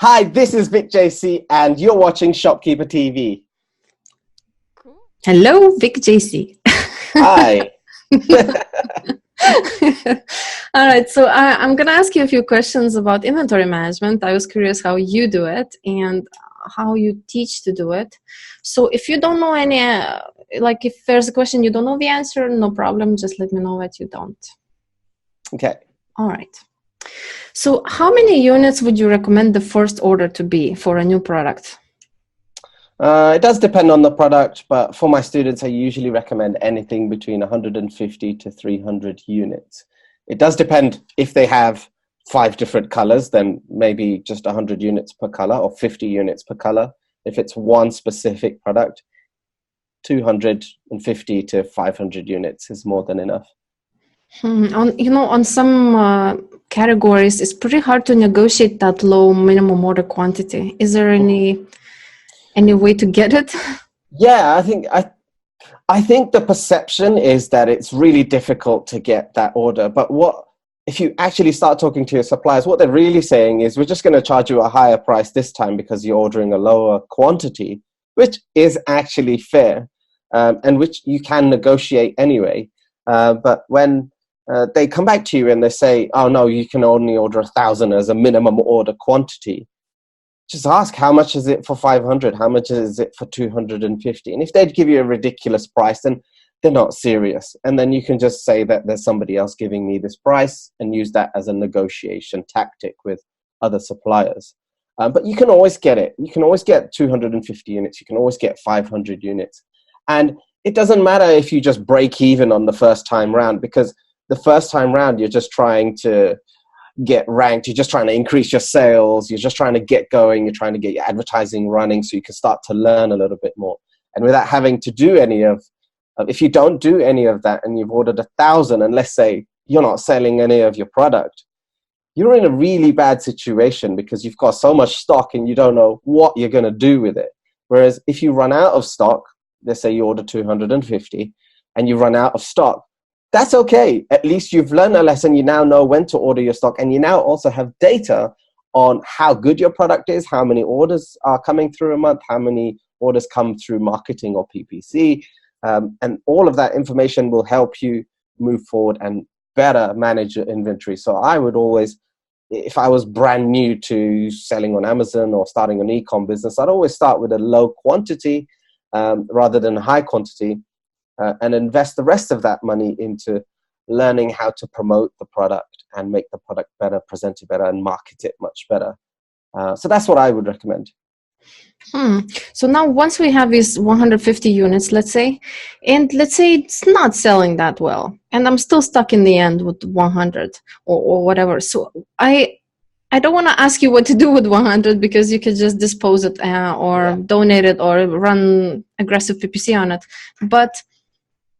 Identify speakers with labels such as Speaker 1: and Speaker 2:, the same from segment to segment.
Speaker 1: Hi, this is Vik JC, and you're watching Shopkeeper TV.
Speaker 2: Hello, Vik JC.
Speaker 1: Hi.
Speaker 2: All right, so I'm going to ask you a few questions about inventory management. I was curious how you do it and how you teach to do it. So if you don't know any, if there's a question you don't know the answer, no problem. Just let me know that you don't.
Speaker 1: Okay.
Speaker 2: All right. So how many units would you recommend the first order to be for a new product?
Speaker 1: It does depend on the product, but for my students, I usually recommend anything between 150 to 300 units. It does depend if they have 5 different colors, then maybe just 100 units per color or 50 units per color. If it's one specific product, 250 to 500 units is more than enough.
Speaker 2: On some categories, it's pretty hard to negotiate that low minimum order quantity. Is there any way to get it?
Speaker 1: Yeah, I think the perception is that it's really difficult to get that order. But if you actually start talking to your suppliers, what they're really saying is, we're just going to charge you a higher price this time because you're ordering a lower quantity, which is actually fair, and which you can negotiate anyway. But when they come back to you and they say, oh no, you can only order 1,000 as a minimum order quantity, just ask, how much is it for 500? How much is it for 250? And if they'd give you a ridiculous price, then they're not serious. And then you can just say that there's somebody else giving me this price and use that as a negotiation tactic with other suppliers. But you can always get it. You can always get 250 units. You can always get 500 units. And it doesn't matter if you just break even on the first time round, because the first time round, you're just trying to get ranked. You're just trying to increase your sales. You're just trying to get going. You're trying to get your advertising running so you can start to learn a little bit more. And without having to do if you don't do any of that and you've ordered 1,000, and let's say you're not selling any of your product, you're in a really bad situation because you've got so much stock and you don't know what you're going to do with it. Whereas if you run out of stock, let's say you order 250 and you run out of stock, that's okay. At least you've learned a lesson. You now know when to order your stock, and you now also have data on how good your product is, how many orders are coming through a month, how many orders come through marketing or PPC. And all of that information will help you move forward and better manage your inventory. So I would always, if I was brand new to selling on Amazon or starting an e-com business, I'd always start with a low quantity rather than a high quantity. And invest the rest of that money into learning how to promote the product and make the product better, present it better, and market it much better. So that's what I would recommend.
Speaker 2: So now once we have these 150 units, let's say it's not selling that well, and I'm still stuck in the end with 100 or whatever. So I don't want to ask you what to do with 100, because you could just dispose it or donate it or run aggressive PPC on it. But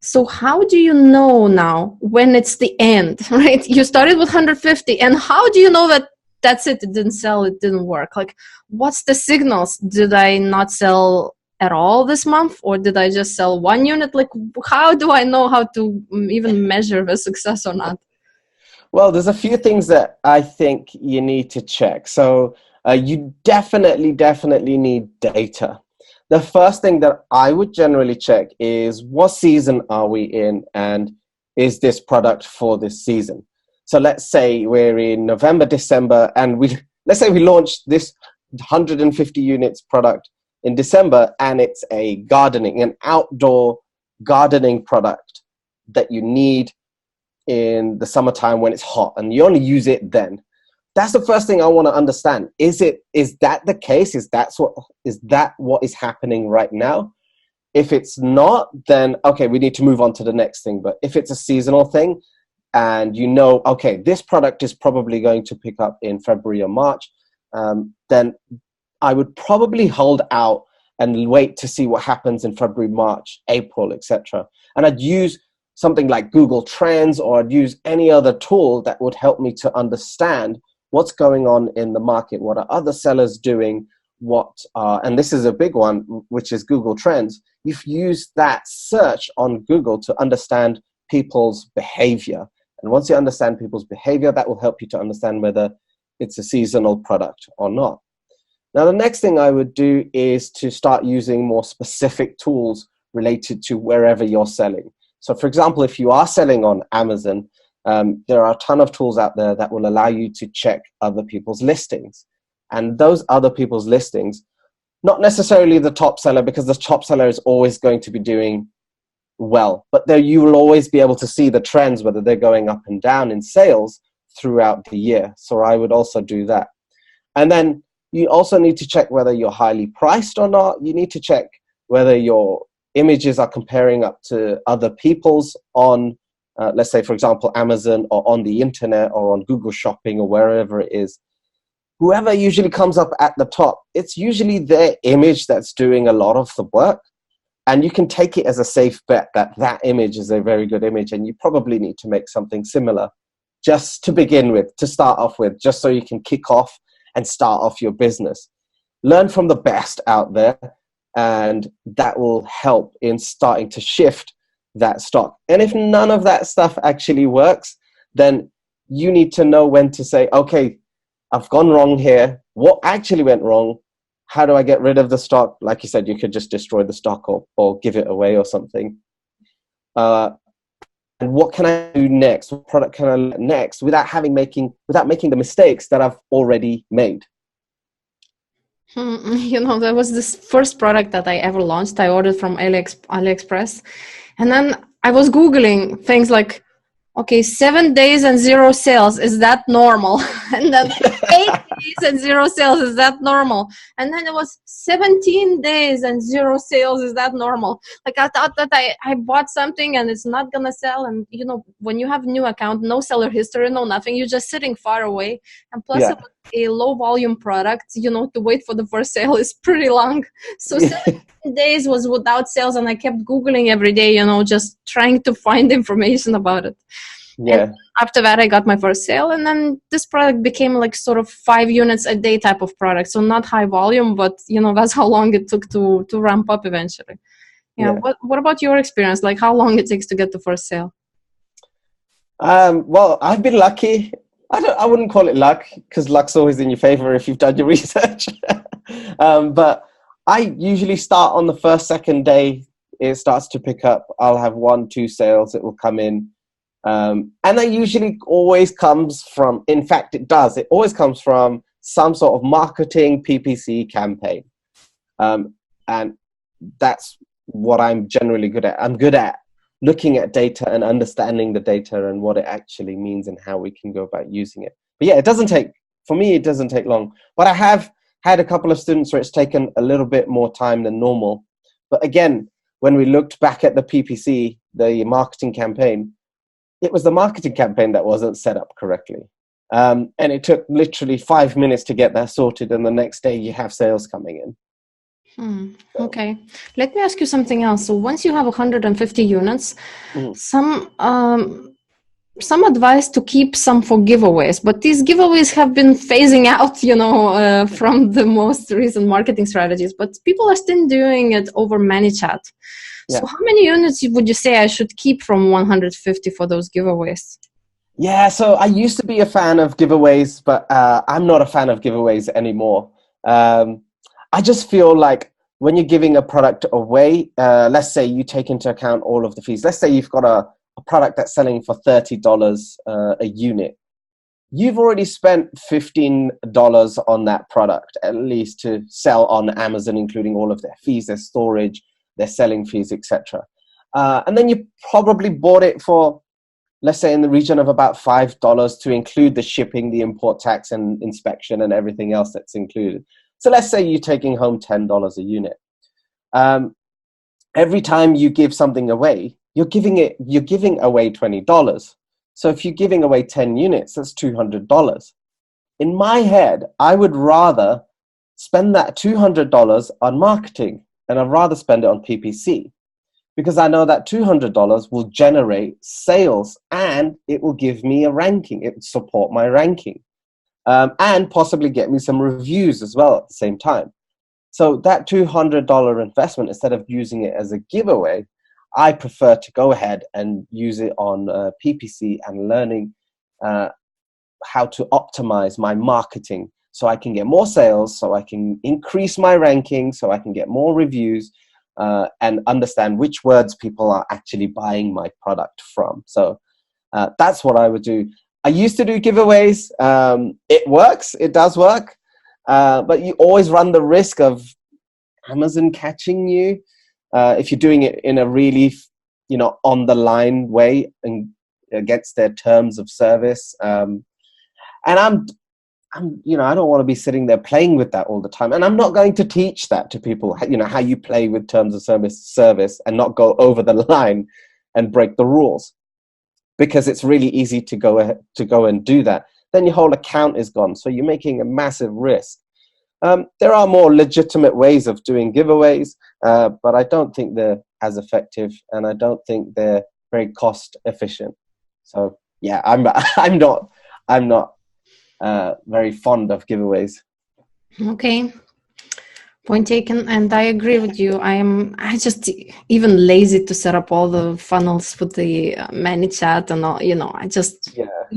Speaker 2: so how do you know now when it's the end, right? You started with 150, and how do you know that that's it? It didn't sell, it didn't work. Like, what's the signals? Did I not sell at all this month, or did I just sell 1 unit? Like, how do I know how to even measure the success or not?
Speaker 1: Well, there's a few things that I think you need to check. So you definitely need data. The first thing that I would generally check is, what season are we in, and is this product for this season? So let's say we're in November, December, and let's say we launched this 150 units product in December, and it's an outdoor gardening product that you need in the summertime when it's hot, and you only use it then. That's the first thing I want to understand. Is that the case? Is that what is happening right now? If it's not, then okay, we need to move on to the next thing. But if it's a seasonal thing, and okay, this product is probably going to pick up in February or March, then I would probably hold out and wait to see what happens in February, March, April, etc. And I'd use something like Google Trends, or I'd use any other tool that would help me to understand what's going on in the market, what are other sellers doing, and this is a big one, which is Google Trends. You've used that search on Google to understand people's behavior. And once you understand people's behavior, that will help you to understand whether it's a seasonal product or not. Now, the next thing I would do is to start using more specific tools related to wherever you're selling. So, for example, if you are selling on Amazon, there are a ton of tools out there that will allow you to check other people's listings. And those other people's listings, not necessarily the top seller, because the top seller is always going to be doing well, but there you will always be able to see the trends, whether they're going up and down in sales throughout the year. So I would also do that. And then you also need to check whether you're highly priced or not. You need to check whether your images are comparing up to other people's on, let's say, for example, Amazon, or on the internet, or on Google Shopping, or wherever it is. Whoever usually comes up at the top, it's usually their image that's doing a lot of the work. And you can take it as a safe bet that that image is a very good image, and you probably need to make something similar just to begin with, to start off with, just so you can kick off and start off your business. Learn from the best out there, and that will help in starting to shift that stock. And if none of that stuff actually works, then you need to know when to say, okay, I've gone wrong here. What actually went wrong? How do I get rid of the stock? Like you said, you could just destroy the stock, or give it away or something. And what can I do next? What product can I let next without making the mistakes that I've already made?
Speaker 2: There was this first product that I ever launched. I ordered from AliExpress. And then I was Googling things like, okay, 7 days and 0 sales, is that normal? And then 8 days and 0 sales, is that normal? And then it was 17 days and 0 sales, is that normal? Like, I thought that I bought something and it's not gonna sell. And when you have a new account, no seller history, no nothing, you're just sitting far away. And plus it was a low volume product, to wait for the first sale is pretty long. So 17 days was without sales, and I kept Googling every day, just trying to find information about it.
Speaker 1: Yeah.
Speaker 2: And after that, I got my first sale, and then this product became like sort of 5 units a day type of product. So not high volume, but that's how long it took to ramp up eventually. Yeah. What about your experience? Like, how long it takes to get the first sale?
Speaker 1: Well, I've been lucky. I wouldn't call it luck, because luck's always in your favor if you've done your research. But I usually start on the first, second day. It starts to pick up. I'll have 1, 2 sales. It will come in. And that usually always comes from, in fact, it always comes from some sort of marketing PPC campaign. And that's what I'm generally good at. I'm good at looking at data and understanding the data and what it actually means and how we can go about using it. But yeah, it doesn't take long. But I have had a couple of students where it's taken a little bit more time than normal. But again, when we looked back at the PPC, the marketing campaign, it was the marketing campaign that wasn't set up correctly. And it took literally 5 minutes to get that sorted, and the next day you have sales coming in.
Speaker 2: Okay. Let me ask you something else. So once you have 150 units, some advice to keep some for giveaways, but these giveaways have been phasing out, from the most recent marketing strategies, but people are still doing it over ManyChat. So how many units would you say I should keep from 150 for those giveaways?
Speaker 1: Yeah, so I used to be a fan of giveaways, but I'm not a fan of giveaways anymore. I just feel like when you're giving a product away, let's say you take into account all of the fees. Let's say you've got a product that's selling for $30 a unit. You've already spent $15 on that product, at least, to sell on Amazon, including all of their fees, their storage, their selling fees, etc. And then you probably bought it for, let's say, in the region of about $5 to include the shipping, the import tax and inspection and everything else that's included. So let's say you're taking home $10 a unit. Every time you give something away, you're giving away $20. So if you're giving away 10 units, that's $200. In my head, I would rather spend that $200 on marketing, and I'd rather spend it on PPC, because I know that $200 will generate sales and it will give me a ranking. It will support my ranking, and possibly get me some reviews as well at the same time. So that $200 investment, instead of using it as a giveaway, I prefer to go ahead and use it on PPC and learning how to optimize my marketing so I can get more sales, so I can increase my ranking, so I can get more reviews, and understand which words people are actually buying my product from. So that's what I would do. I used to do giveaways. It works. It does work. But you always run the risk of Amazon catching you if you're doing it in a really, on the line way and against their terms of service. And I don't want to be sitting there playing with that all the time. And I'm not going to teach that to people, how you play with terms of service and not go over the line and break the rules, because it's really easy to go and do that. Then your whole account is gone. So you're making a massive risk. There are more legitimate ways of doing giveaways, but I don't think they're as effective, and I don't think they're very cost efficient. So yeah, I'm not very fond of giveaways.
Speaker 2: Okay, point taken, and I agree with you. I just even lazy to set up all the funnels with the ManyChat and all.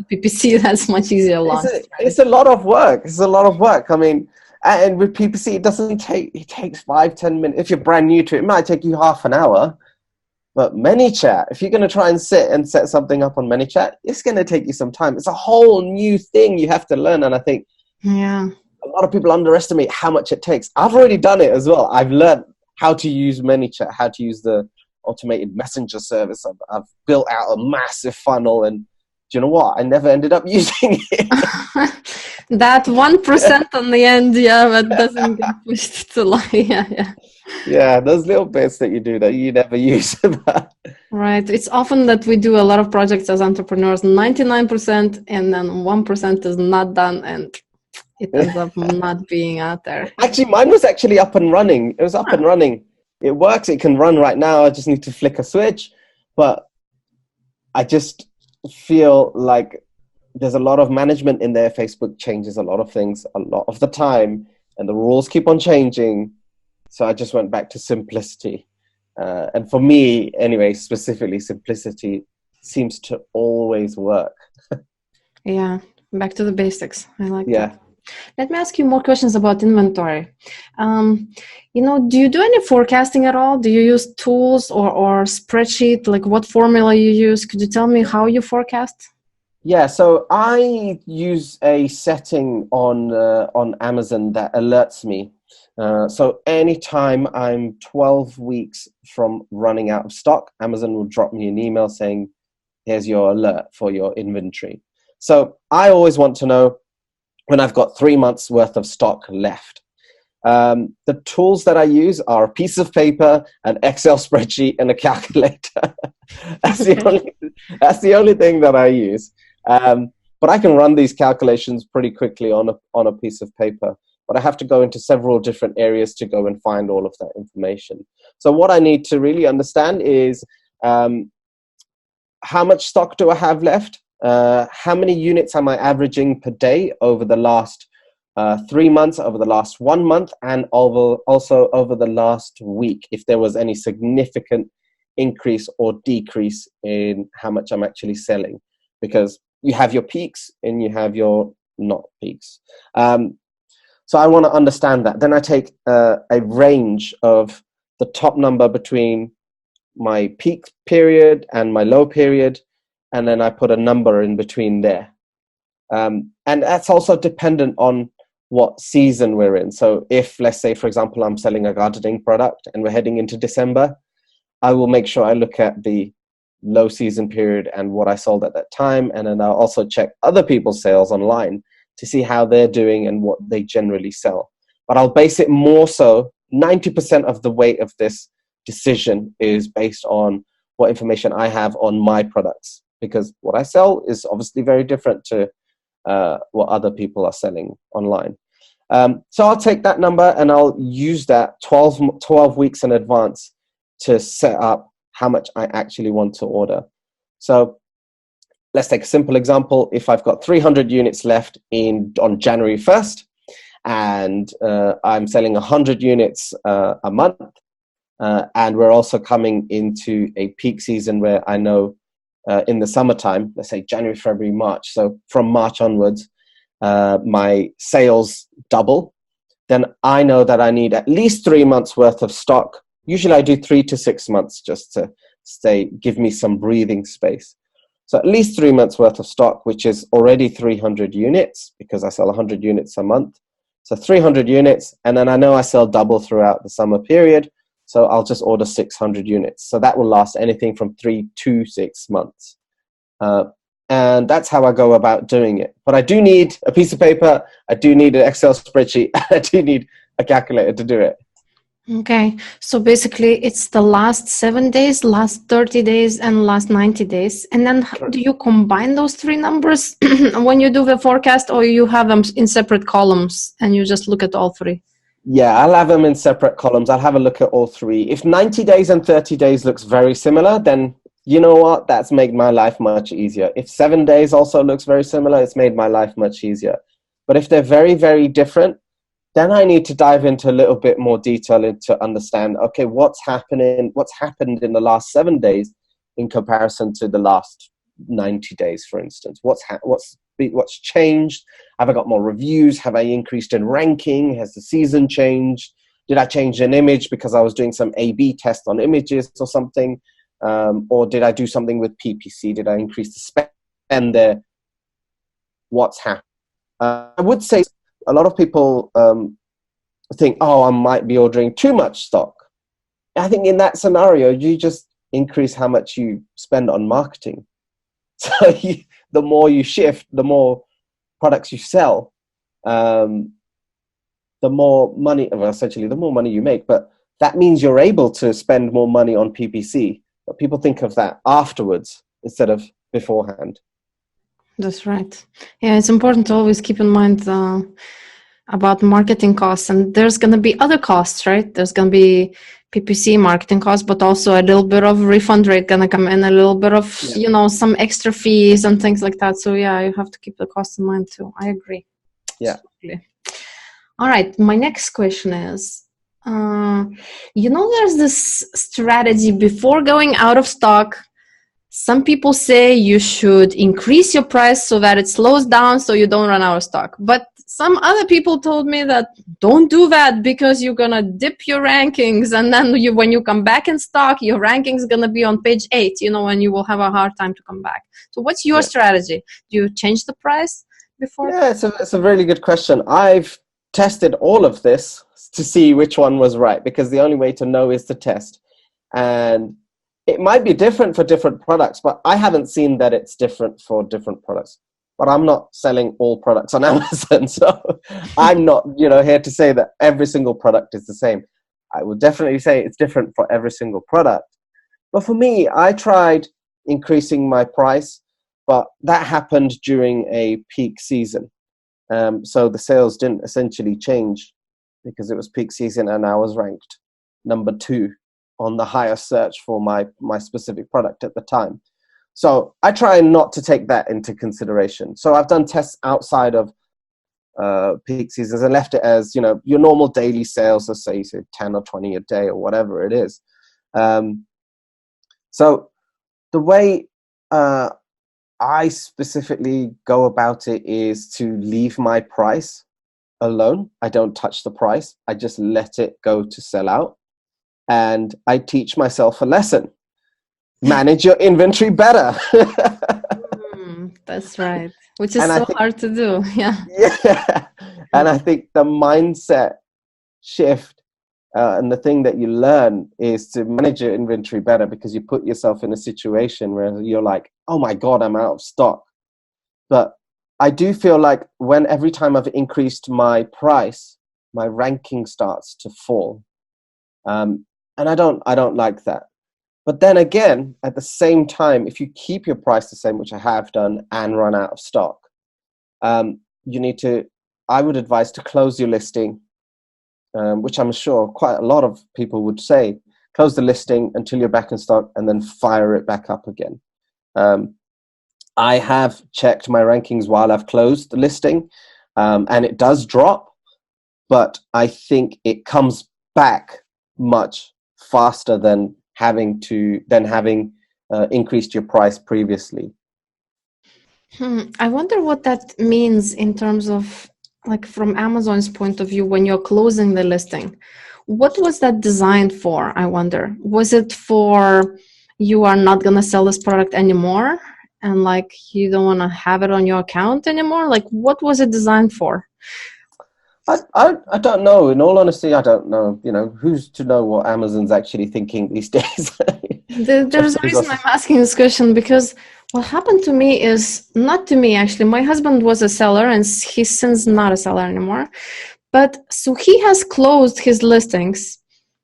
Speaker 2: PPC, that's much easier.
Speaker 1: It's a lot of work. It's a lot of work. I mean, and with PPC, it takes 5-10 minutes. If you're brand new to it, it might take you half an hour. But ManyChat, if you're going to try and sit and set something up on ManyChat, it's going to take you some time. It's a whole new thing you have to learn. And I think a lot of people underestimate how much it takes. I've already done it as well. I've learned how to use ManyChat, how to use the automated messenger service. I've built out a massive funnel, and do you know what? I never ended up using it.
Speaker 2: That 1% on the end, but doesn't get pushed to line.
Speaker 1: Yeah, those little bits that you do that you never use.
Speaker 2: Right. It's often that we do a lot of projects as entrepreneurs, 99%, and then 1% is not done, and it ends up not being out there.
Speaker 1: Actually, mine was actually up and running. It was up and running. It works. It can run right now. I just need to flick a switch. But I just feel like there's a lot of management in there. Facebook changes a lot of things a lot of the time, and the rules keep on changing. So I just went back to simplicity. And for me, anyway, specifically, simplicity seems to always work.
Speaker 2: Yeah, back to the basics. I like that. Let me ask you more questions about inventory. Do you do any forecasting at all? Do you use tools or spreadsheet? Like what formula you use? Could you tell me how you forecast?
Speaker 1: Yeah, so I use a setting on Amazon that alerts me. So anytime I'm 12 weeks from running out of stock, Amazon will drop me an email saying, here's your alert for your inventory. So I always want to know when I've got 3 months worth of stock left. The tools that I use are a piece of paper, an Excel spreadsheet, and a calculator. That's the only thing that I use. But I can run these calculations pretty quickly on a piece of paper. But I have to go into several different areas to go and find all of that information. So what I need to really understand is how much stock do I have left? How many units am I averaging per day over the last 3 months, over the last 1 month, and also over the last week, if there was any significant increase or decrease in how much I'm actually selling. Because you have your peaks and you have your not peaks. So I want to understand that. Then I take a range of the top number between my peak period and my low period, and then I put a number in between there. And that's also dependent on what season we're in. So if, let's say, for example, I'm selling a gardening product and we're heading into December, I will make sure I look at the low season period and what I sold at that time. And then I'll also check other people's sales online to see how they're doing and what they generally sell. But I'll base it more so, 90% of the weight of this decision is based on what information I have on my products, because what I sell is obviously very different to what other people are selling online. So I'll take that number and I'll use that 12 weeks in advance to set up how much I actually want to order. So let's take a simple example. If I've got 300 units left on January 1st, and I'm selling 100 units a month, and we're also coming into a peak season where I know in the summertime, let's say January, February, March, so from March onwards, my sales double, then I know that I need at least 3 months worth of stock. Usually I do 3 to 6 months just to give me some breathing space. So at least 3 months worth of stock, which is already 300 units because I sell 100 units a month. So 300 units, and then I know I sell double throughout the summer period. So I'll just order 600 units. So that will last anything from 3 to 6 months. And that's how I go about doing it. But I do need a piece of paper. I do need an Excel spreadsheet. I do need a calculator to do it.
Speaker 2: Okay. So basically it's the last 7 days, last 30 days, and last 90 days. And then do you combine those three numbers when you do the forecast, or you have them in separate columns and you just look at all three?
Speaker 1: Yeah, I'll have them in separate columns. I'll have a look at all three. If 90 days and 30 days looks very similar, then you know what? That's made my life much easier. If 7 days also looks very similar, it's made my life much easier. But if they're very, very different, then I need to dive into a little bit more detail to understand, okay, what's happened in the last 7 days in comparison to the last 90 days, for instance. What's changed? Have I got more reviews? Have I increased in ranking? Has the season changed? Did I change an image because I was doing some A/B test on images or something? Or did I do something with PPC? Did I increase the spend there? What's happened? I would say a lot of people think, oh, I might be ordering too much stock. I think in that scenario, you just increase how much you spend on marketing. So the more you shift, the more products you sell, the more money, well, essentially, the more money you make. But that means you're able to spend more money on PPC. But people think of that afterwards instead of beforehand.
Speaker 2: That's right. Yeah, it's important to always keep in mind about marketing costs. And there's going to be other costs, right? There's going to be PPC marketing costs, but also a little bit of refund rate going to come in, a little bit of, some extra fees and things like that. So yeah, you have to keep the cost in mind too. I agree.
Speaker 1: Yeah.
Speaker 2: Absolutely. All right. My next question is, there's this strategy before going out of stock. Some people say you should increase your price so that it slows down so you don't run out of stock. But some other people told me that don't do that because you're going to dip your rankings. And then when you come back in stock, your rankings is going to be on page 8, and you will have a hard time to come back. So what's your strategy? Do you change the price before?
Speaker 1: Yeah, it's a really good question. I've tested all of this to see which one was right, because the only way to know is to test. And it might be different for different products, but I haven't seen that it's different for different products. But I'm not selling all products on Amazon, so I'm not, here to say that every single product is the same. I would definitely say it's different for every single product. But for me, I tried increasing my price, but that happened during a peak season. So the sales didn't essentially change because it was peak season and I was ranked number 2 on the highest search for my specific product at the time. So I try not to take that into consideration. So I've done tests outside of peak seasons and left it as, your normal daily sales, let's say 10 or 20 a day or whatever it is. So the way I specifically go about it is to leave my price alone. I don't touch the price. I just let it go to sell out. And I teach myself a lesson. Manage your inventory better.
Speaker 2: That's right. Which is hard to do. Yeah.
Speaker 1: Yeah. And I think the mindset shift and the thing that you learn is to manage your inventory better, because you put yourself in a situation where you're like, oh my God, I'm out of stock. But I do feel like every time I've increased my price, my ranking starts to fall. And I don't like that. But then again, at the same time, if you keep your price the same, which I have done, and run out of stock, I would advise to close your listing, which I'm sure quite a lot of people would say, close the listing until you're back in stock and then fire it back up again. I have checked my rankings while I've closed the listing, and it does drop, but I think it comes back much faster than having increased your price previously.
Speaker 2: I wonder what that means in terms of, like, from Amazon's point of view when you're closing the listing. What was that designed for, I wonder? Was it for you are not going to sell this product anymore and like you don't want to have it on your account anymore? Like, what was it designed for?
Speaker 1: I don't know. In all honesty, I don't know. You know, who's to know what Amazon's actually thinking these days?
Speaker 2: There's a reason I'm asking this question, because what happened to me is, not to me actually, my husband was a seller and he's since not a seller anymore. But so he has closed his listings,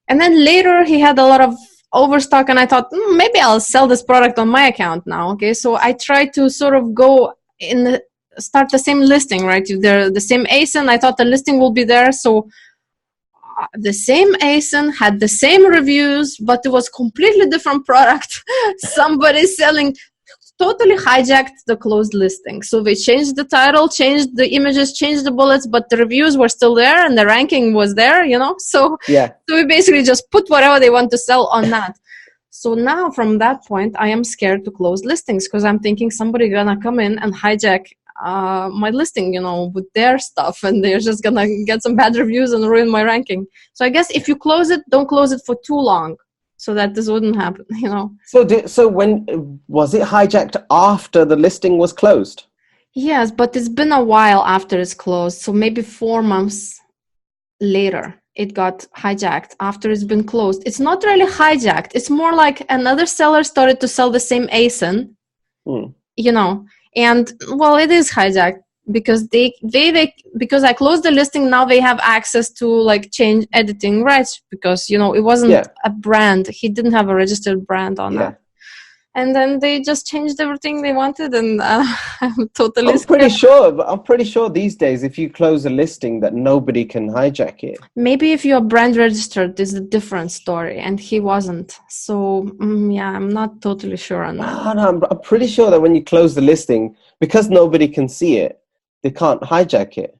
Speaker 2: and then later he had a lot of overstock, and I thought, maybe I'll sell this product on my account now. Okay, so I tried to sort of go start the same listing, right? If they're the same ASIN, I thought the listing will be there. So the same ASIN had the same reviews, but it was completely different product. Somebody selling totally hijacked the closed listing. So they changed the title, changed the images, changed the bullets, but the reviews were still there and the ranking was there, you know? So we basically just put whatever they want to sell on that. So now from that point, I am scared to close listings because I'm thinking somebody gonna come in and hijack my listing, you know, with their stuff, and they're just gonna get some bad reviews and ruin my ranking. So I guess if you close it, don't close it for too long, so that this wouldn't happen, you know.
Speaker 1: So when was it hijacked after the listing was closed?
Speaker 2: Yes, but it's been a while after it's closed, so maybe 4 months later it got hijacked after it's been closed. It's not really hijacked. It's more like another seller started to sell the same ASIN, you know, and well, it is hijacked because they because I closed the listing. Now they have access to like change editing rights because, you know, it wasn't a brand. He didn't have a registered brand on that. And then they just changed everything they wanted, and I'm totally scared.
Speaker 1: I'm pretty sure these days, if you close a listing, that nobody can hijack it.
Speaker 2: Maybe if you're brand registered, it's a different story, and he wasn't. So yeah, I'm not totally sure on that.
Speaker 1: No, I'm pretty sure that when you close the listing, because nobody can see it, they can't hijack it.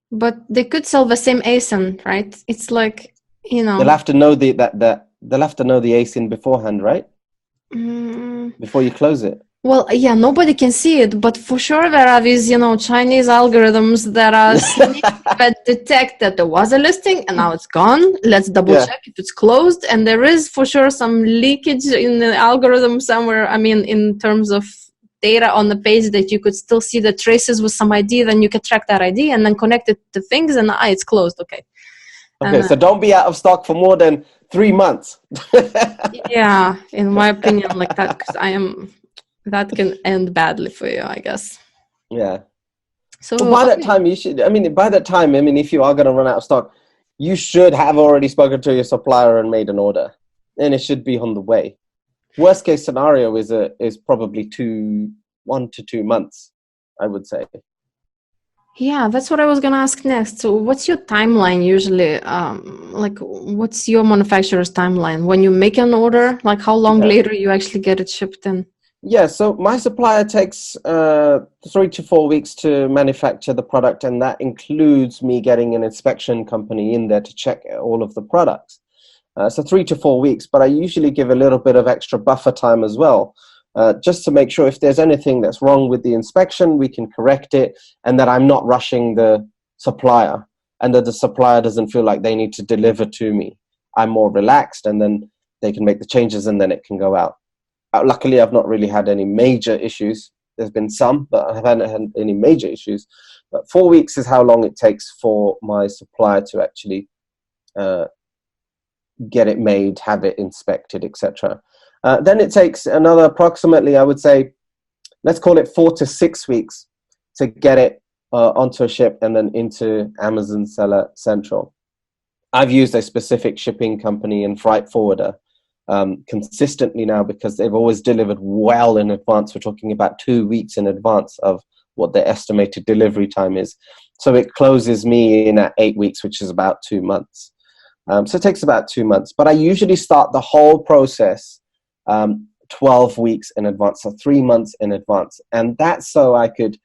Speaker 2: But they could sell the same ASIN, right? It's like, you know,
Speaker 1: they'll have to know they'll have to know the ASIN beforehand, right? Before you close it.
Speaker 2: Well, yeah, nobody can see it, but for sure there are these, you know, Chinese algorithms that are that detect that there was a listing and now it's gone. Let's double check if it's closed. And there is for sure some leakage in the algorithm somewhere. I mean, in terms of data on the page, that you could still see the traces with some ID, then you can track that ID and then connect it to things, and it's closed. Okay.
Speaker 1: Okay, so don't be out of stock for more than 3 months.
Speaker 2: Yeah, in my opinion, like that, because that can end badly for you, I guess.
Speaker 1: Yeah. So by that time, if you are going to run out of stock, you should have already spoken to your supplier and made an order, and it should be on the way. Worst case scenario is probably 1 to 2 months, I would say.
Speaker 2: Yeah, that's what I was going to ask next. So what's your timeline usually? Like, what's your manufacturer's timeline? When you make an order, like how long later you actually get it shipped in?
Speaker 1: Yeah, so my supplier takes 3 to 4 weeks to manufacture the product, and that includes me getting an inspection company in there to check all of the products. So 3 to 4 weeks, but I usually give a little bit of extra buffer time as well. Just to make sure if there's anything that's wrong with the inspection, we can correct it, and that I'm not rushing the supplier, and that the supplier doesn't feel like they need to deliver to me. I'm more relaxed, and then they can make the changes, and then it can go out. Luckily, I've not really had any major issues. There's been some, but I haven't had any major issues. But 4 weeks is how long it takes for my supplier to actually get it made, have it inspected, etc. Then it takes another approximately, I would say, let's call it 4 to 6 weeks to get it onto a ship and then into Amazon Seller Central. I've used a specific shipping company and freight forwarder consistently now because they've always delivered well in advance. We're talking about 2 weeks in advance of what their estimated delivery time is. So it closes me in at 8 weeks, which is about 2 months. So it takes about 2 months. But I usually start the whole process 12 weeks in advance, so 3 months in advance. And that's so I could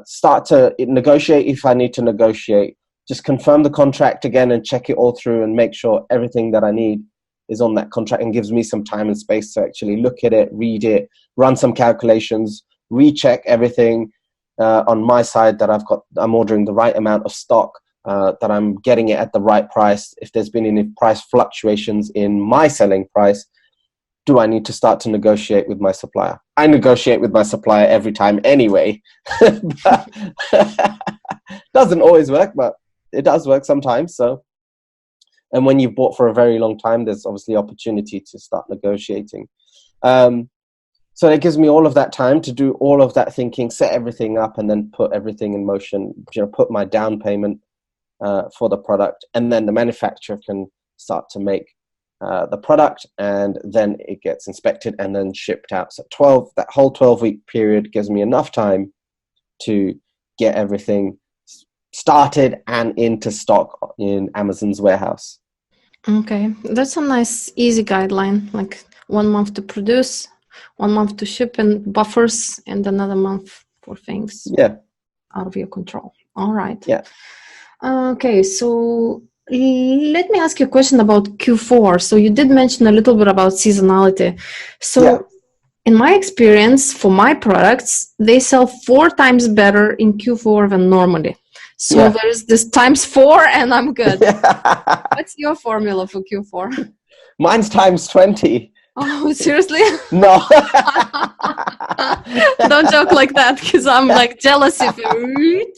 Speaker 1: start to negotiate if I need to negotiate, just confirm the contract again and check it all through and make sure everything that I need is on that contract, and gives me some time and space to actually look at it, read it, run some calculations, recheck everything on my side, that I'm ordering the right amount of stock, that I'm getting it at the right price. If there's been any price fluctuations in my selling price, do I need to start to negotiate with my supplier? I negotiate with my supplier every time anyway. Doesn't always work, but it does work sometimes. So, and when you've bought for a very long time, there's obviously opportunity to start negotiating. So it gives me all of that time to do all of that thinking, set everything up, and then put everything in motion, put my down payment for the product, and then the manufacturer can start to make the product, and then it gets inspected and then shipped out. So that whole 12-week period gives me enough time to get everything started and into stock in Amazon's warehouse.
Speaker 2: Okay, that's a nice, easy guideline. Like 1 month to produce, 1 month to ship and buffers, and another month for things out of your control. All right.
Speaker 1: Yeah.
Speaker 2: Okay, so let me ask you a question about Q4. So you did mention a little bit about seasonality. So in my experience, for my products, they sell 4 times better in Q4 than normally. So there's this times 4 and I'm good. What's your formula for Q4?
Speaker 1: Mine's times 20.
Speaker 2: Oh, seriously?
Speaker 1: No.
Speaker 2: Don't joke like that, because I'm like jealous if you...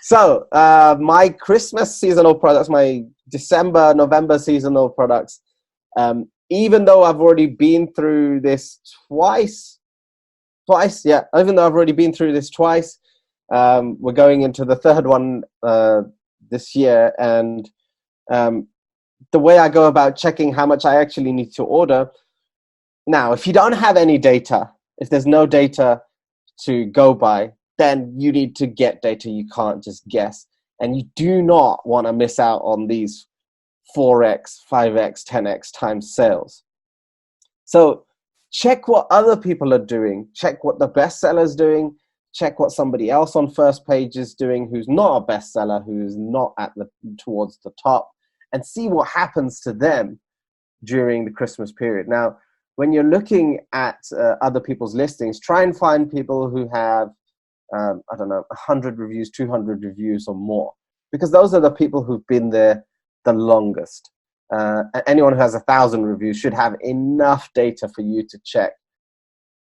Speaker 1: So my Christmas seasonal products, my December, November seasonal products, even though I've already been through this twice, even though I've already been through this twice, we're going into the third one this year, and the way I go about checking how much I actually need to order. Now, if you don't have any data, if there's no data to go by, then you need to get data. You can't just guess. And you do not want to miss out on these 4x, 5x, 10x times sales. So check what other people are doing. Check what the bestseller's doing. Check what somebody else on first page is doing who's not a bestseller, who's not towards the top, and see what happens to them during the Christmas period. Now, when you're looking at other people's listings, try and find people who have, 100 reviews, 200 reviews or more, because those are the people who've been there the longest. Anyone who has 1,000 reviews should have enough data for you to check,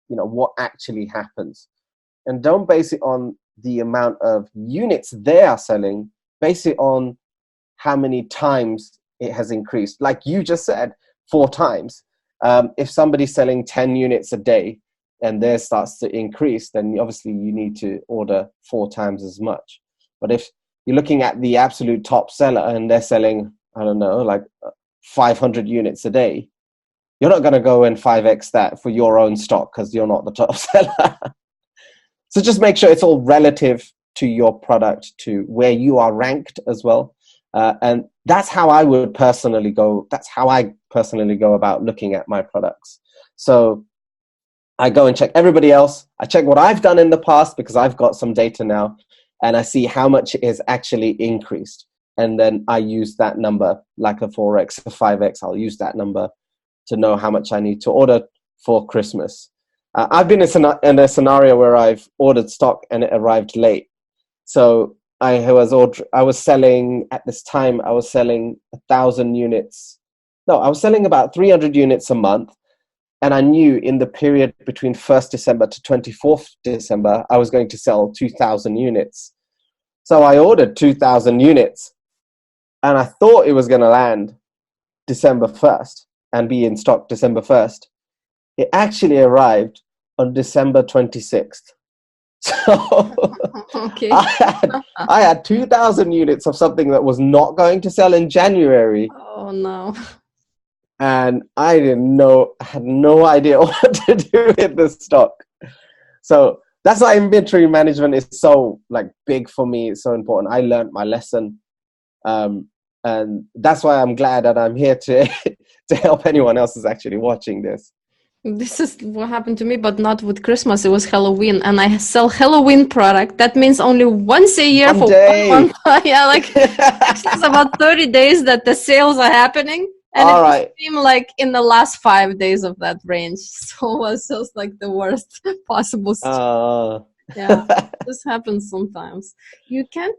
Speaker 1: what actually happens. And don't base it on the amount of units they are selling. Base it on how many times it has increased. Like you just said, 4 times. If somebody's selling 10 units a day and theirs starts to increase, then obviously you need to order 4 times as much. But if you're looking at the absolute top seller and they're selling, 500 units a day, you're not going to go and 5x that for your own stock because you're not the top seller. So just make sure it's all relative to your product, to where you are ranked as well. And that's how I would personally go. That's how I personally go about looking at my products. So I go and check everybody else. I check what I've done in the past because I've got some data now, and I see how much it has actually increased. And then I use that number, like a 4x, a 5x. I'll use that number to know how much I need to order for Christmas. I've been in a scenario where I've ordered stock and it arrived late. So I was selling at this time, I was selling 1,000 units. No, I was selling about 300 units a month. And I knew in the period between 1st December to 24th December, I was going to sell 2,000 units. So I ordered 2,000 units and I thought it was going to land December 1st and be in stock December 1st. It actually arrived on December 26th. So
Speaker 2: okay.
Speaker 1: I had 2,000 units of something that was not going to sell in January.
Speaker 2: Oh, no.
Speaker 1: And I had no idea what to do with the stock. So that's why inventory management is so big for me. It's so important. I learned my lesson. And that's why I'm glad that I'm here to help anyone else who's actually watching this.
Speaker 2: This is what happened to me, but not with Christmas. It was Halloween, and I sell Halloween product. That means only once a year for 1 month. Yeah, actually it's about 30 days that the sales are happening. And
Speaker 1: All
Speaker 2: it
Speaker 1: right.
Speaker 2: came like in the last 5 days of that range. So it was just like the worst possible situation. Yeah, this happens sometimes. You can't,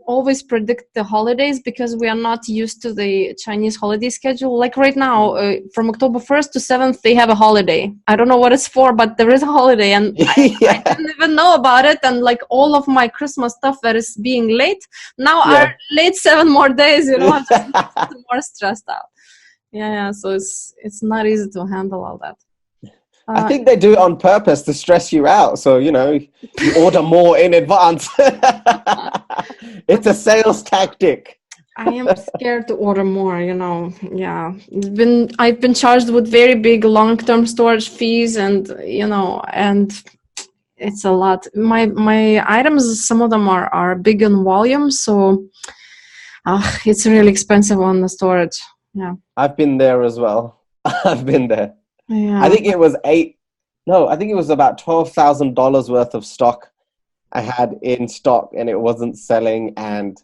Speaker 2: always predict the holidays because we are not used to the Chinese holiday schedule. Like right now, from October 1st to 7th, they have a holiday. I don't know what it's for, but there is a holiday, and I
Speaker 1: Yeah.
Speaker 2: didn't even know about it. And like all of my Christmas stuff that is being late now
Speaker 1: Yeah.
Speaker 2: are late 7 more days. I'm just more stressed out. Yeah. So it's not easy to handle all that.
Speaker 1: I think they do it on purpose to stress you out. So, you order more in advance. It's a sales tactic.
Speaker 2: I am scared to order more, Yeah. I've been charged with very big long-term storage fees, and and it's a lot. My items, some of them are big in volume, so it's really expensive on the storage. Yeah.
Speaker 1: I've been there as well. I've been there.
Speaker 2: Yeah.
Speaker 1: I think it was about $12,000 worth of stock I had in stock, and it wasn't selling. And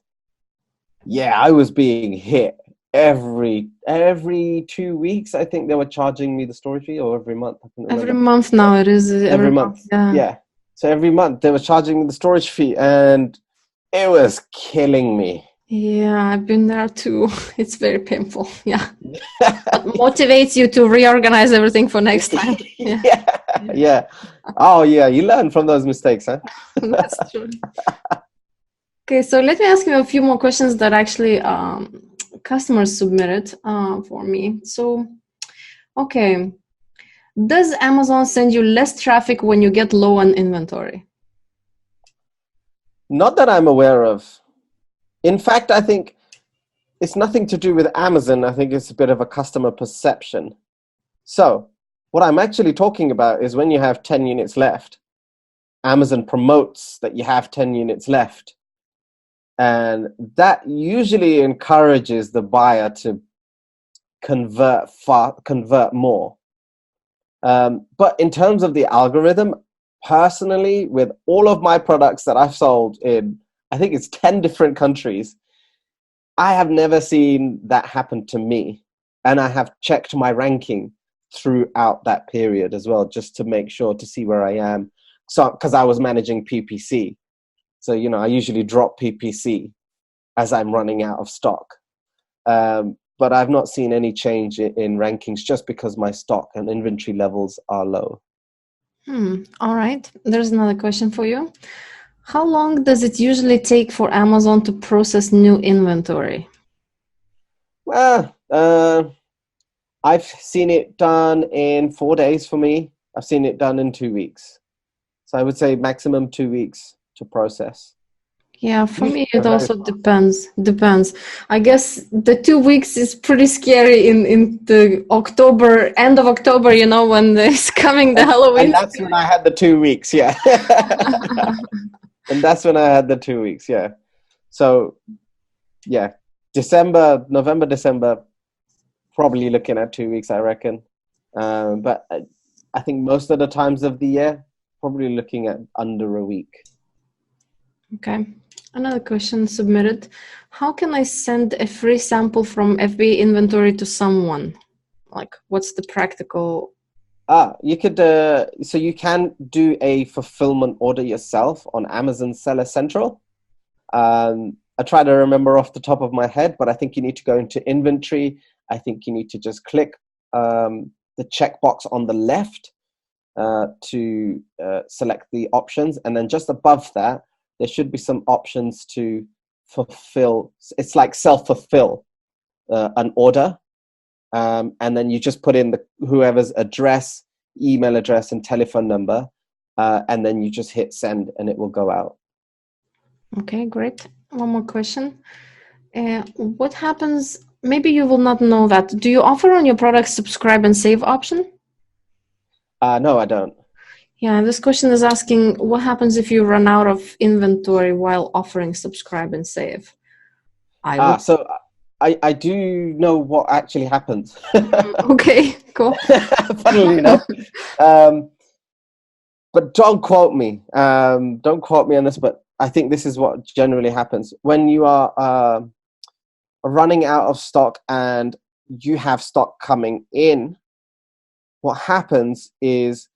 Speaker 1: yeah, I was being hit every 2 weeks. I think they were charging me the storage fee, or every month. I can't
Speaker 2: Every
Speaker 1: remember.
Speaker 2: month now it is.
Speaker 1: Every month. Yeah. So every month they were charging me the storage fee, and it was killing me.
Speaker 2: Yeah, I've been there too. It's very painful. Yeah. But motivates you to reorganize everything for next time.
Speaker 1: Yeah. Oh yeah, you learn from those mistakes, huh?
Speaker 2: That's true. Okay, so let me ask you a few more questions that actually customers submitted for me. So, okay, does Amazon send you less traffic when you get low on inventory?
Speaker 1: Not that I'm aware of. In fact, I think it's nothing to do with Amazon. I think it's a bit of a customer perception. So what I'm actually talking about is when you have 10 units left, Amazon promotes that you have 10 units left. And that usually encourages the buyer to convert more. But in terms of the algorithm, personally, with all of my products that I've sold in, I think it's 10 different countries, I have never seen that happen to me. And I have checked my ranking throughout that period as well, just to make sure to see where I am. So, because I was managing PPC. So, I usually drop PPC as I'm running out of stock. But I've not seen any change in rankings just because my stock and inventory levels are low.
Speaker 2: All right. There's another question for you. How long does it usually take for Amazon to process new inventory?
Speaker 1: Well, I've seen it done in 4 days for me. I've seen it done in 2 weeks. So I would say maximum 2 weeks to process.
Speaker 2: Yeah, for me it also depends. I guess the 2 weeks is pretty scary in the October, end of October, when it's coming, the Halloween.
Speaker 1: And that's when I had the 2 weeks, yeah. And that's when I had the 2 weeks, yeah. So, yeah, November, December, probably looking at 2 weeks, I reckon. But I think most of the times of the year, probably looking at under a week.
Speaker 2: Okay. Another question submitted. How can I send a free sample from FBA inventory to someone? Like, what's the practical?
Speaker 1: You could, so you can do a fulfillment order yourself on Amazon Seller Central. I try to remember off the top of my head, but I think you need to go into inventory. I think you need to just click the checkbox on the left to select the options. And then just above that, there should be some options to fulfill. It's like self-fulfill an order. And then you just put in whoever's address, email address, and telephone number. And then you just hit send and it will go out.
Speaker 2: Okay, great. One more question. What happens, maybe you will not know that. Do you offer on your product subscribe and save option?
Speaker 1: No, I don't.
Speaker 2: Yeah, this question is asking, what happens if you run out of inventory while offering subscribe and save?
Speaker 1: So I do know what actually happens.
Speaker 2: Okay, cool.
Speaker 1: Funnily enough. But don't quote me. Don't quote me on this, but I think this is what generally happens. When you are running out of stock and you have stock coming in, what happens is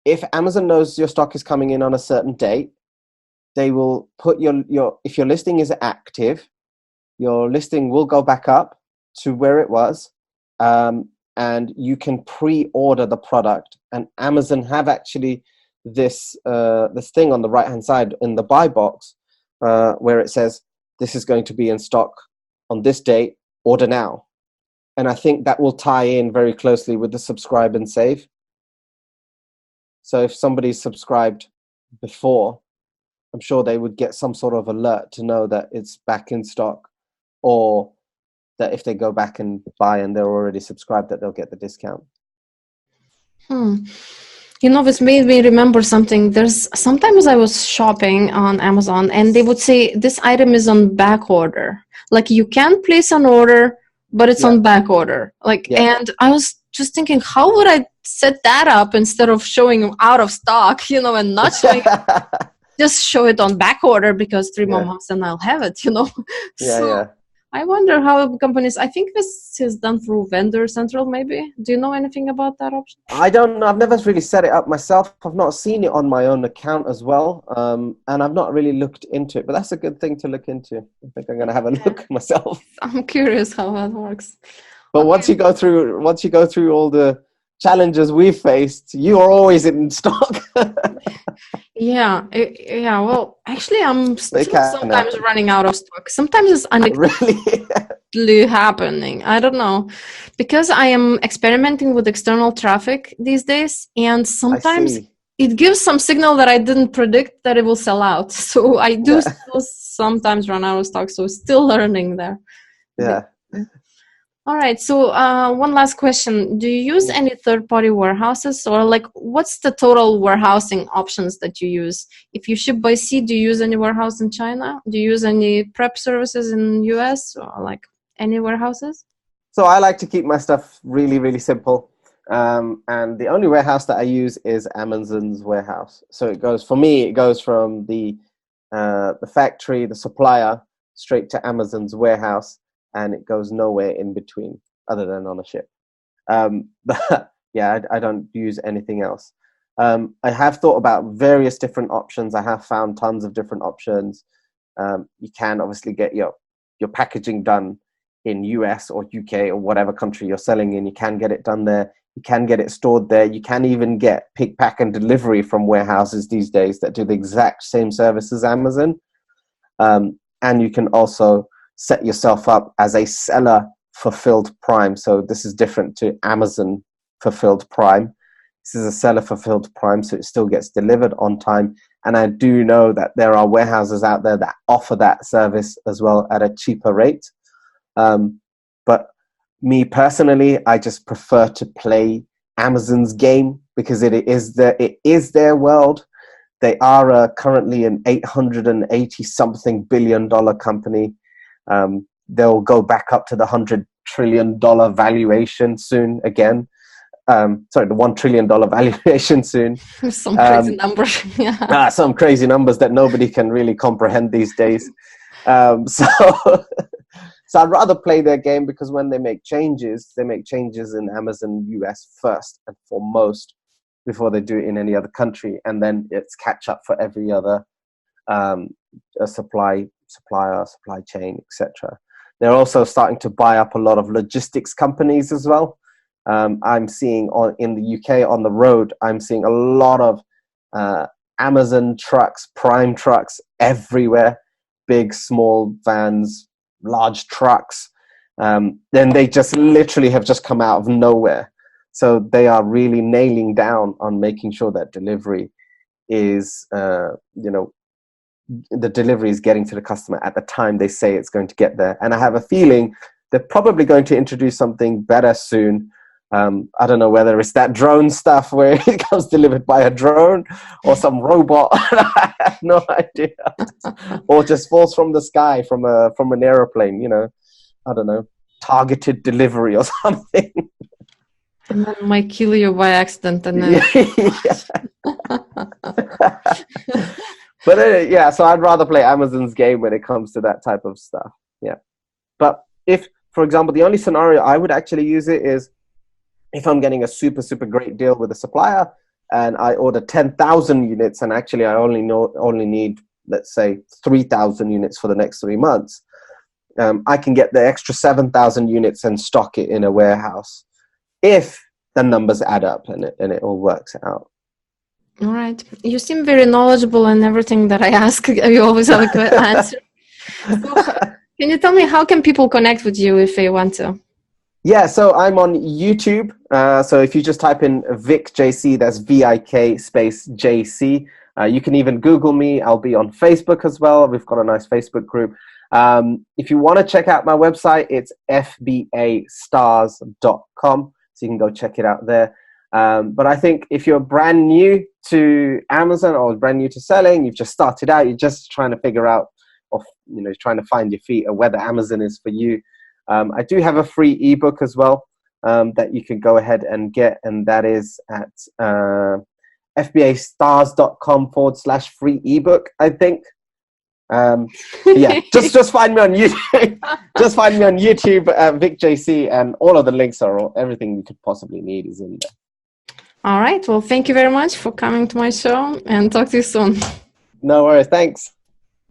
Speaker 1: if Amazon knows your stock is coming in on a certain date, they will put if your listing is active, your listing will go back up to where it was, and you can pre-order the product. And Amazon have actually this thing on the right hand side in the buy box where it says this is going to be in stock on this date, order now. And I think that will tie in very closely with the subscribe and save. So if somebody's subscribed before, I'm sure they would get some sort of alert to know that it's back in stock, or that if they go back and buy and they're already subscribed, that they'll get the discount.
Speaker 2: This made me remember something. Sometimes I was shopping on Amazon and they would say this item is on back order. Like you can place an order, but it's on back order. And I was just thinking, how would I set that up instead of showing out of stock, and not showing just show it on back order because 3 more months and I'll have it, I wonder how companies, I think this is done through Vendor Central maybe. Do you know anything about that option?
Speaker 1: I don't know. I've never really set it up myself. I've not seen it on my own account as well. And I've not really looked into it, but that's a good thing to look into. I think I'm going to have a look myself.
Speaker 2: I'm curious how that works.
Speaker 1: But once you go through all the challenges we've faced, you are always in stock.
Speaker 2: Well, actually, I'm still sometimes running out of stock. Sometimes it's unexpectedly happening. I don't know, because I am experimenting with external traffic these days, and sometimes it gives some signal that I didn't predict that it will sell out. So I do still sometimes run out of stock. So still learning there.
Speaker 1: Yeah.
Speaker 2: All right. So one last question. Do you use any third-party warehouses, or what's the total warehousing options that you use? If you ship by sea, do you use any warehouse in China? Do you use any prep services in US, or any warehouses?
Speaker 1: So I like to keep my stuff really, really simple. And the only warehouse that I use is Amazon's warehouse. So it goes from the factory, the supplier, straight to Amazon's warehouse. And it goes nowhere in between other than on a ship. But I don't use anything else. I have thought about various different options. I have found tons of different options. You can obviously get your packaging done in US or UK or whatever country you're selling in. You can get it done there. You can get it stored there. You can even get pick, pack, and delivery from warehouses these days that do the exact same service as Amazon. And you can also set yourself up as a seller fulfilled prime. So this is different to Amazon fulfilled prime. This is a seller fulfilled prime, so it still gets delivered on time. And I do know that there are warehouses out there that offer that service as well at a cheaper rate. But me personally, I just prefer to play Amazon's game because it is their world. They are currently an $880-something billion company. They'll go back up to the $100 trillion valuation soon again. The $1 trillion valuation soon.
Speaker 2: Some crazy numbers.
Speaker 1: Some crazy numbers that nobody can really comprehend these days. So I'd rather play their game because when they make changes in Amazon US first and foremost before they do it in any other country. And then it's catch up for every other supply chain, etc. They're also starting to buy up a lot of logistics companies as well. I'm seeing in the UK on the road, I'm seeing a lot of Amazon trucks, Prime trucks everywhere, big, small vans, large trucks. Then they just literally have just come out of nowhere. So they are really nailing down on making sure that delivery is, the delivery is getting to the customer at the time they say it's going to get there. And I have a feeling they're probably going to introduce something better soon. I don't know whether it's that drone stuff where it comes delivered by a drone or some robot. I have no idea. Or just falls from the sky from an aeroplane, I don't know, targeted delivery or something.
Speaker 2: And then might kill you by accident. And then...
Speaker 1: But so I'd rather play Amazon's game when it comes to that type of stuff. Yeah. But if for example, the only scenario I would actually use it is if I'm getting a super, super great deal with a supplier and I order 10,000 units and actually I only need, let's say, 3,000 units for the next 3 months. I can get the extra 7,000 units and stock it in a warehouse if the numbers add up and it all works out.
Speaker 2: All right. You seem very knowledgeable in everything that I ask. You always have a good answer. So, can you tell me how can people connect with you if they want to?
Speaker 1: Yeah, so I'm on YouTube. So if you just type in Vik JC, that's VIK space JC. You can even Google me. I'll be on Facebook as well. We've got a nice Facebook group. If you want to check out my website, it's fbastars.com. So you can go check it out there. But I think if you're brand new to Amazon or brand new to selling, you've just started out, you're just trying to figure out, or trying to find your feet or whether Amazon is for you. I do have a free ebook as well that you can go ahead and get, and that is at fbastars.com/free ebook, I think. Yeah, just find me on YouTube. Just find me on YouTube, Vik JC, and all of the links everything you could possibly need is in there.
Speaker 2: All right. Well, thank you very much for coming to my show, and talk to you soon.
Speaker 1: No worries. Thanks.